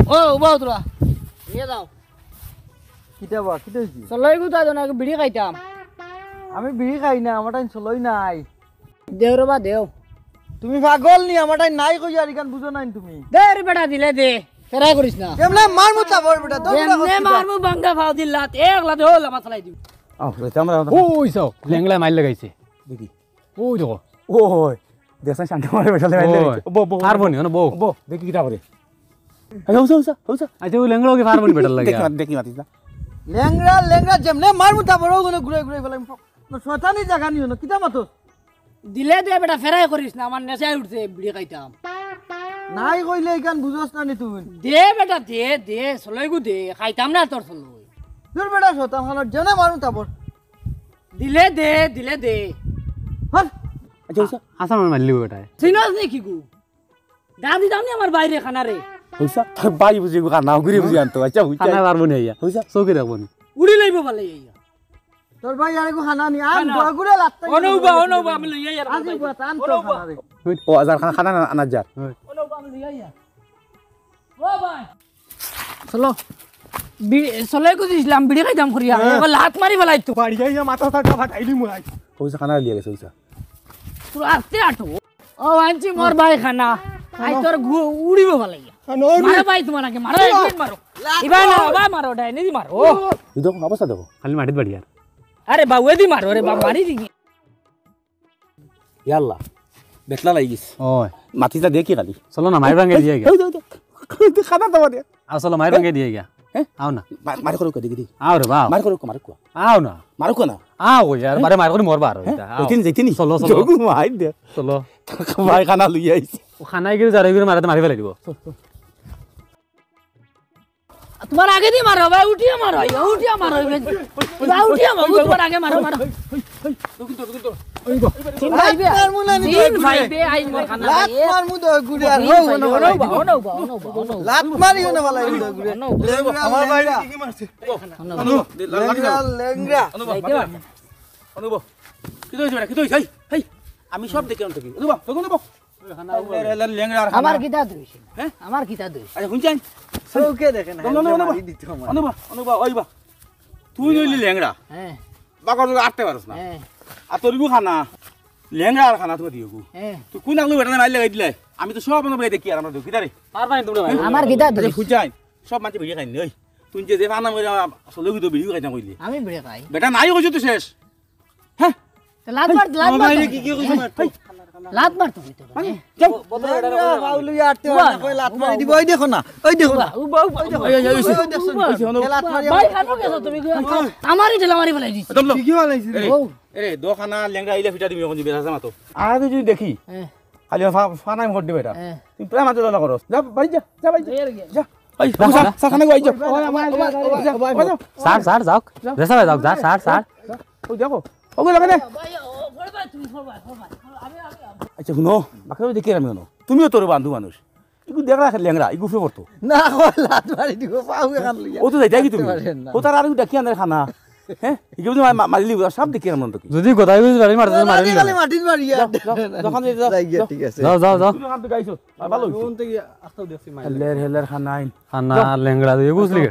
ও বাউ তোরা নিয়ে যাও কিটা বা কিটা হইছি চলাই গুতা জানা বিড়ি খাইতাম আমি বিড়ি খাই না আমার টাইম চলই নাই দেও রে বা দেও তুমি পাগল নি আমার টাইম নাই কই আর ইকান বুঝো নাই তুমি দে রে বেটা দিলে দে ফেরাই করিস না কেমনে মারমু চাবর বেটা এমনে মারমু বাঙ্গা ফাও দিলাত এক লাতে হল আমার চালাই দিও আমরা ওই সব লেংলা মাইল লাগাইছে দেখি ওই দেখো ওই দেখছেন শান্তি মারে বেশালে মাইলে পারবো নি বউ বো দেখি কিটা করে হউসা হউসা হউসা আচ্ছা ওই লেংলা কি পারবো নি বেটার লাগে দেখি মাতিস না লেংরা যেমনে মারমু চাবর ওগুলো ঘুরে ঘুরে ফেলাম শয়তানি জায়গা নিও না কিটা মাতো দিলে দে বেটা ফেরাই করিস না আমার নেশায় উঠছে বিড়ি খাইতাম নাই কইলে ইকান বুঝোস না নি তুমি দে বেটা দে দে চলাই গু দে খাইতাম না তোর চলই তোর বেটা শতাম খানার জেনে মারমু চাবর দিলে দে হল আচ্ছা হউসা হাসান মারলি বেটায় চিনস নি কি গু দাদি দাম নি আমার বাইরে খানা রে হউসা তোর বাই বুঝি গো না ঘুরে বুঝি আনতো আচ্ছা হইছা খানা পারবো নি আইয়া হউসা চৌকি রাখবো নি উড়ি লইব ভালো ইয়া তোর ভাই আরেকো খানা নি আর বগুড়ে লাত্তা অনুবা আমি লইয়া ইয়ার আজি বুয়া টান তো খানা রে ও আজার খানা আনা যার অনুবা আমি লইয়া ইয়া ও ভাই চলো চলাই গু দিছিলাম বিড়ি খাইতাম করিয়া এবার লাত মারি ফেলাই তো বাড়ি যাই মাথা টাকা ফাটাইলি মুই হউসা খানা লিয়ে গেছে হউসা পুরো আস্তে আটো ও আনছি মোর ভাই খানা আই তোর উড়িব ভালো ইয়া মারো ভাই তোমার আগে মারো একবার মারো এবার না বাবা মারো ডাইনি দি মারো দেখো অবস্থা দেখো খালি মাটিত বাড়ি আর আরে বাবু এদি মারো রে বাবা মারি দি ইয়াল্লা বেতলা লাগিস ওই মাতিটা দেখি খালি চলো না মাইর ভাঙে দিয়ে গিয়া খানা দাও দে আর চলো মাইর ভাঙে দিয়ে গিয়া হ্যাঁ আও না মার করো দেখি দেখি আও রে বাও মার করো আও না মার কো না আও यार বারে মার করে মরবা আর যেতিনি চলো যোগু মাই দে চলো ভাই খানা লই আইছি ও খানাই গিয়ে যারে গিয়ে মারাতে মারি ফেলাই দিব তোমার আগে দি মারো ভাই উঠিয়া মারো উঠিয়া মারো উঠিয়া মারো তোমার আগে মারো মারো তিন ভাই বে আই মোর খানা লাত মারমু তো ঘুরে আর লাত মারিও না ভালো ঘুরে আমার ভাই কি মারছে লেংরা অনুব কি দইছ বেটা কি দইছ হেই আমি সব দেখে আনতে কি অনুব দেখো অনুব লেংরা আর আমার কিতা দইছ হ্যাঁ আমার কিতা দইছ আচ্ছা হুনছাই চৌকে দেখেন অনুব ওইবা তুই নইলি লেংরা হ্যাঁ বাকর আটতে পারছ না হ্যাঁ আর তোরগু খানা লেংরা আর খানা তুমি দিও হ্যাঁ তুই কোন আগলো বেটা মাইল লাগাই দিলে আমি তো সব অনুব দেখি আর আমরা দেখি তারে পারবা নি তোমরা ভাই আমার কিতা দইছ হুনছাই সব মাঝে ভিড়ে খাইনি ওই তুই যে ফানা মরে আসলে তো ভিড়িও খাইতাম কইলি আমি বিড়ে খাই বেটা নাই কইছ তো শেষ হ্যাঁ লাত মার কি কি কইছ লাত মার তুমি তো বাউলু আটতে কই লাত মারি দিব ওই দেখো না ওই দেখো না লাত মারি ভাই খানো কেছো তুমি আমারই ঢেলা মারি ফেলাই দিছ কি হলাইছি এ দোখানা লেংরা ইলে ফিটা দিবি এখন দিবে রাজা মাতো আর যদি দেখি হ্যাঁ খালি ফানাই মত দিবে এটা হ্যাঁ তুই প্রেম আজ না করস যা বাড়ি যা বাড়ি যা এই সাখানে গই যা স্যার যাও রেসা ভাই যাও স্যার ওই দেখো ওগো লাগে না ভাই ফড় ভাই তুমি ফড় ভাই আমি আচ্ছা শুনো বাকি দেখি আমি শুনো তুমিও তোর বন্ধু মানুষ ইগু দেখলা লেংরা ইগু ফে করতো না কই লাত মারি দিব পাউ এখান লইয়া ও তো যাইতা কি তুমি ও তার আর দেখি আনে খানা হ্যাঁ ইগু মারিলি সব দেখি আর মন তো কি যদি গোদাই বুঝ বাড়ি মারতে মারি খালি মাটির মারিয়া যখন ঠিক আছে যাও তুমি কাম তো গাইছো ভালো হইছে কোন থেকে আস্তাও দেখছি হেলের খানাইন খানা লেংড়া দিয়ে বুঝলি